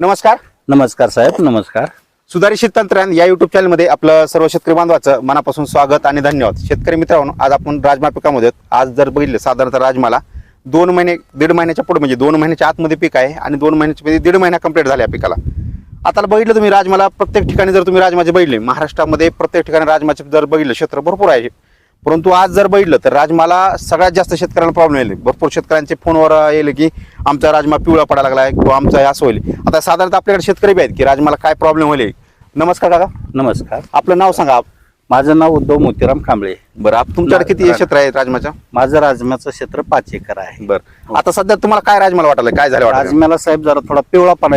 नमस्कार. नमस्कार साहेब. नमस्कार. सुधारित तंत्रज्ञान या युट्यूब चॅनलमध्ये आपलं सर्व शेतकरी बांधवाचं मनापासून स्वागत आणि धन्यवाद. शेतकरी मित्रांनो, आज आपण राजमा पिकामध्ये आज जर बघितलं साधारणतः राजमाला 2 महिने 1.5 महिन्याच्या पुढे म्हणजे 2 महिन्याच्या आतमध्ये पीक आहे आणि 2 महिन्याच्या मध्ये 1.5 महिना कंप्लीट झाला या पिकाला. आता बघितलं तुम्ही राजमाला प्रत्येक ठिकाणी जर तुम्ही राजमाचे बघितले महाराष्ट्रामध्ये प्रत्येक ठिकाणी राजमाचे जर बघितलं क्षेत्र भरपूर आहे. परंतु आज जर बघितलं तर राजमाला सगळ्यात जास्त शेतकऱ्यांना प्रॉब्लेम येईल. भरपूर शेतकऱ्यांचे फोनवर येईल की आमचा राजमा पिवळा पडायला लागला आहे किंवा आमचा असं होईल. आता साधारणतः आपल्याकडे शेतकरी बी आहेत की राजमाला काय प्रॉब्लेम होईल. नमस्कार काका. नमस्कार. आपलं नाव सांगा. माझं नाव उद्धव मोतीराम कांबळे. बरं, तुमच्याकडे किती क्षेत्र आहे राजमाच्या? माझं राजम्याचं क्षेत्र 5 एकर आहे. बरं, आता सध्या तुम्हाला काय राजमाला वाटलं, काय झालं वाटलं? राजम्याला साहेब जरा थोडा पिवळापणा